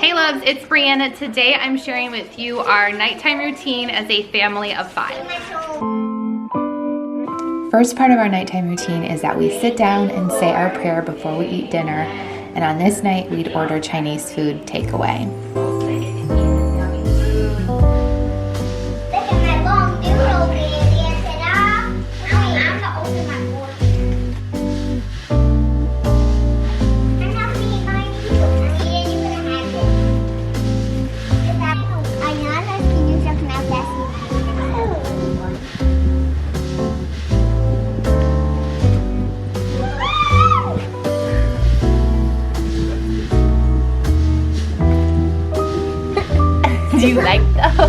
Hey loves, it's Brianna. Today I'm sharing with you our nighttime routine as a family of 5. First part of our nighttime routine is that we sit down and say our prayer before we eat dinner, and on this night we'd order Chinese food takeaway. Do you like those?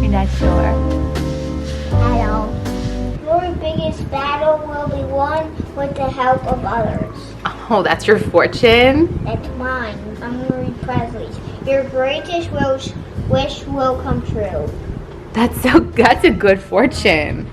You're not sure? I don't. Your biggest battle will be won with the help of others. Oh, that's your fortune? That's mine. I'm Marie Presley's. Your greatest wish will come true. That's a good fortune.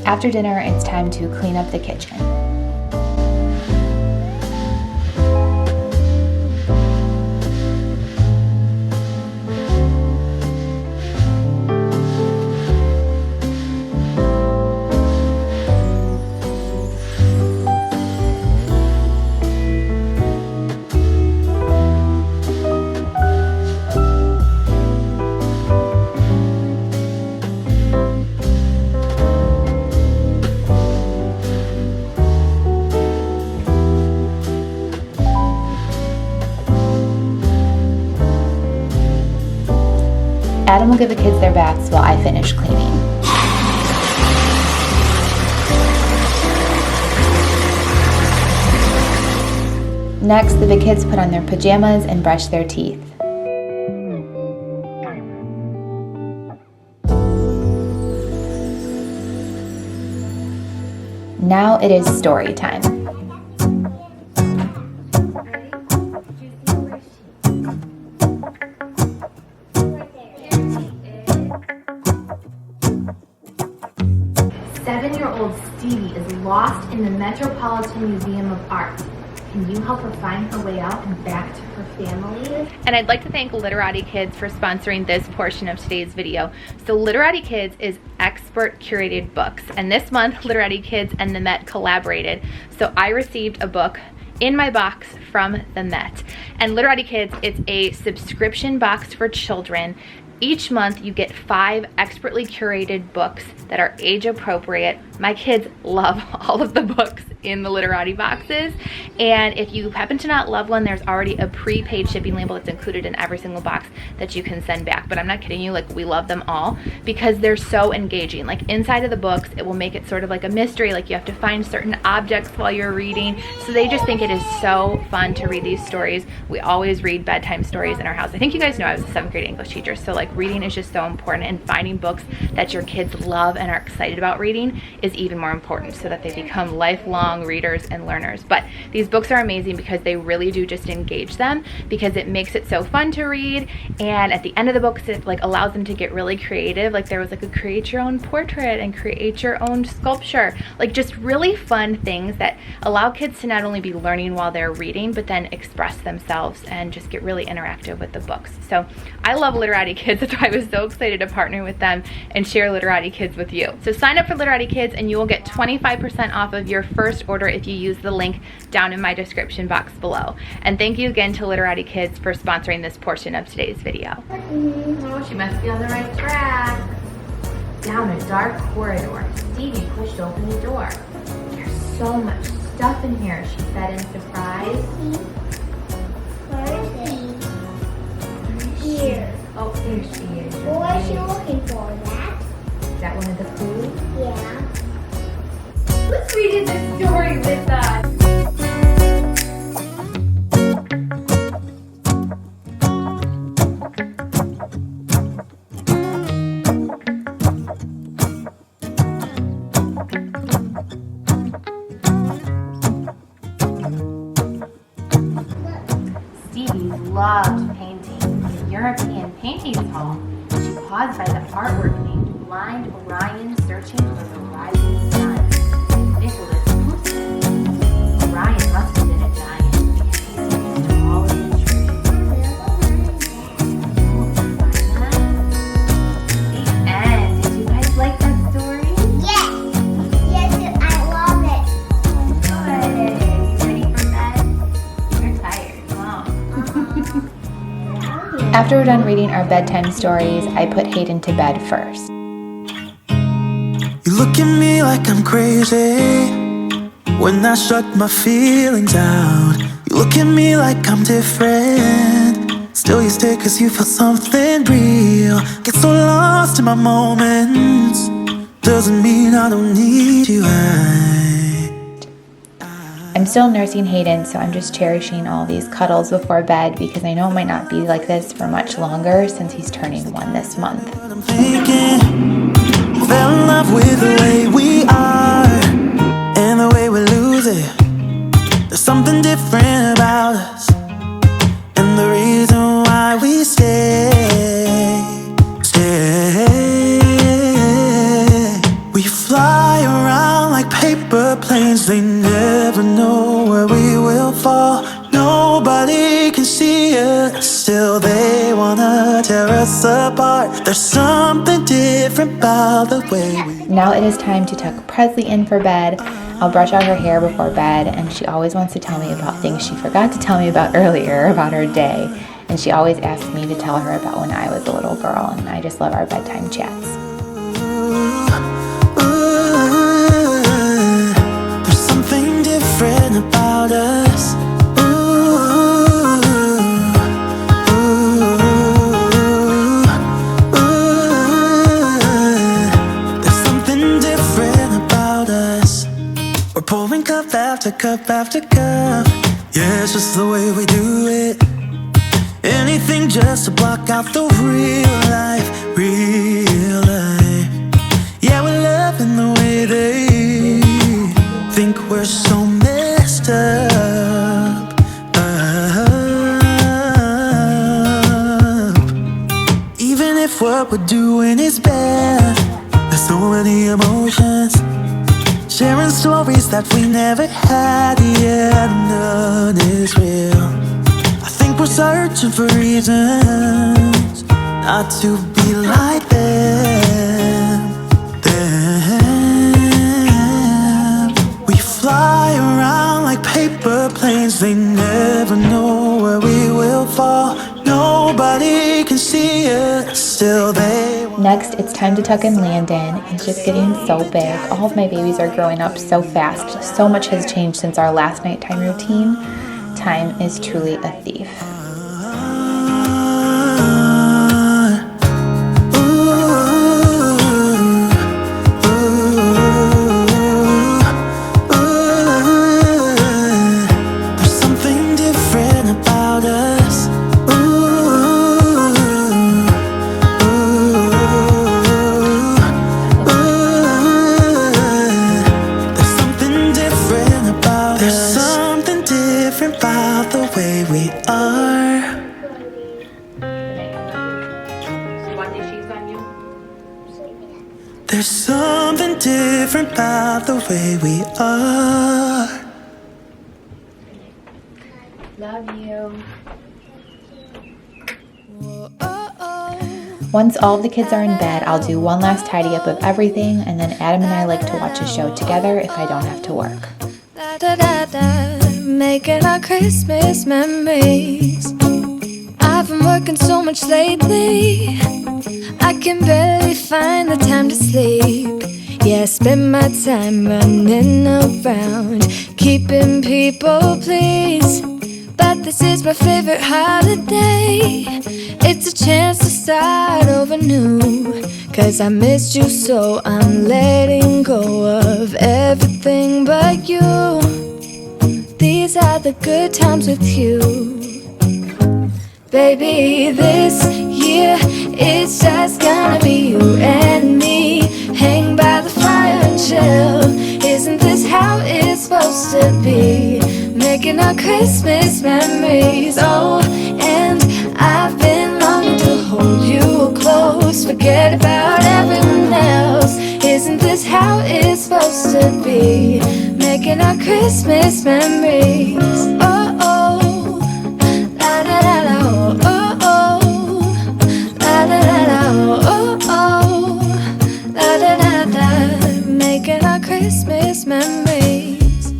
After dinner, it's time to clean up the kitchen. Adam will give the kids their baths while I finish cleaning. Next, the kids put on their pajamas and brush their teeth. Now it is story time. Seven-year-old Stevie is lost in the Metropolitan Museum of Art. Can you help her find her way out and back to her family? And I'd like to thank Literati Kids for sponsoring this portion of today's video. So Literati Kids is expert curated books, and this month Literati Kids and the Met collaborated. So I received a book in my box from the Met. And Literati Kids, it's a subscription box for children. Each month you get 5 expertly curated books that are age appropriate. My kids love all of the books in the Literati boxes, and if you happen to not love one, there's already a prepaid shipping label that's included in every single box that you can send back. But I'm not kidding you, like, we love them all because they're so engaging. Like, inside of the books, it will make it sort of like a mystery, like you have to find certain objects while you're reading. So they just think it is so fun to read these stories. We always read bedtime stories in our house. I think you guys know I was a 7th grade English teacher, so like reading is just so important, and finding books that your kids love and are excited about reading is even more important so that they become lifelong readers and learners. But these books are amazing because they really do just engage them, because it makes it so fun to read, and at the end of the books it like allows them to get really creative. Like there was like a create your own portrait and create your own sculpture, like just really fun things that allow kids to not only be learning while they're reading, but then express themselves and just get really interactive with the books. So I love Literati Kids. That's why I was so excited to partner with them and share Literati Kids with you. So sign up for Literati Kids and you will get 25% off of your first order if you use the link down in my description box below. And thank you again to Literati Kids for sponsoring this portion of today's video. Oh, she must be on the right track. Down a dark corridor, Stevie pushed open the door. There's so much stuff in here, she said in surprise. Where is he? Here. Oh, here she is. What is she looking for? That? Is that one of the food? Yeah. Let's read this story with us. European paintings hall, she paused by the artwork named Blind Orion Searching for the Rising Sun by Nicholas Poussin. Orion must have been a giant because he seems tall as a tree. The end. Did you guys like that story? Yes. Yes, I love it. Good. You ready for bed? You're tired. Come on. After we're done reading our bedtime stories, I put Hayden to bed first. You look at me like I'm crazy when I shut my feelings out. You look at me like I'm different, still you stay cause you feel something real. Get so lost in my moments, doesn't mean I don't need you. I'm still nursing Hayden, so I'm just cherishing all these cuddles before bed because I know it might not be like this for much longer since he's turning 1 this month. I'm thinking, fell in love with the way we are and the way we lose it. There's something different about us and the reason why we stay. We fly around like paper planes, they never know where we will fall. Nobody can see us, still they wanna tear us apart. There's something different about the way we... Now it is time to tuck Presley in for bed. I'll brush out her hair before bed, and she always wants to tell me about things she forgot to tell me about earlier about her day. And she always asks me to tell her about when I was a little girl, and I just love our bedtime chats. There's something different about us. There's something different about us. We're pouring cup after cup after cup. Yeah, it's just the way we do it. Anything just to block out the real life, real life. Yeah, we're loving the way they think we're so messed up. Even if what we're doing is bad, there's so many emotions, sharing stories that we never had. Yeah, none is real. I think we're searching for reasons not to be like them. We fly around like paper planes, they never know where we will fall. Nobody can see us, still they... Next, it's time to tuck in Landon. He's just getting so big. All of my babies are growing up so fast. So much has changed since our last nighttime routine. Time is truly a thief. There's something different about us. There's something different about us. There's something different about the way we are. There's something different about the way we are. Love you. Once all of the kids are in bed, I'll do one last tidy up of everything, and then Adam and I like to watch a show together if I don't have to work. Da, da, da, da, making our Christmas memories. I've been working so much lately, I can barely find the time to sleep. Yeah, I spend my time running around, keeping people pleased. But this is my favorite holiday. It's a chance to start over new, 'cause I missed you, so I'm letting go of everything but you. These are the good times with you. Baby, this year it's just gonna be you and me. Hang by the fire and chill. Isn't this how it's supposed to be? Making our Christmas memories. Oh, and I've been longing making our Christmas memories. Oh, oh, la da da da, oh, oh, oh, la da da da, oh, oh, la da da da, making our Christmas memories.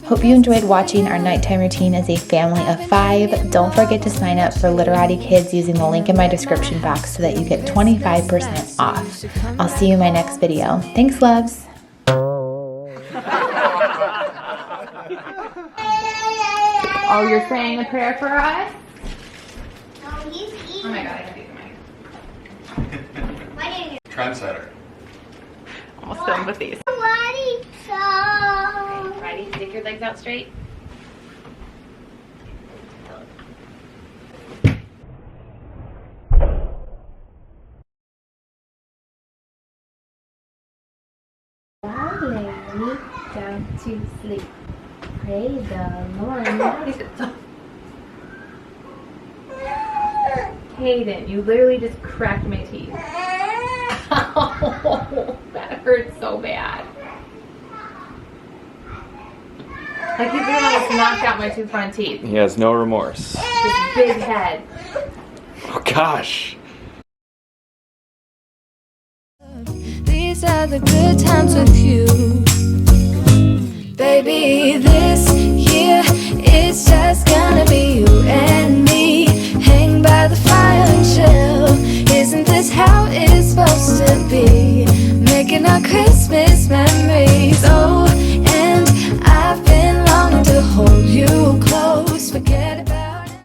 Hope you enjoyed watching our nighttime routine as a family of 5. Don't forget to sign up for Literati Kids using the link in my description box so that you get 25% off. I'll see you in my next video. Thanks, loves. Oh, you're saying a prayer for us? No, he's eating. Oh my god, I gotta do mine. Why didn't you? Trendsetter. Almost done with these. Ready? Stick your legs out straight. I lay me down to sleep. Pray the Lord. Hayden, you literally just cracked my teeth. Oh, that hurts so bad. Like he's gonna almost knock out my 2 front teeth. He has no remorse. This big head. Oh gosh. These are the good times with you. Baby, this year it's just gonna be you and me. Hang by the fire and chill. Isn't this how it's supposed to be? Making our Christmas memories. Oh,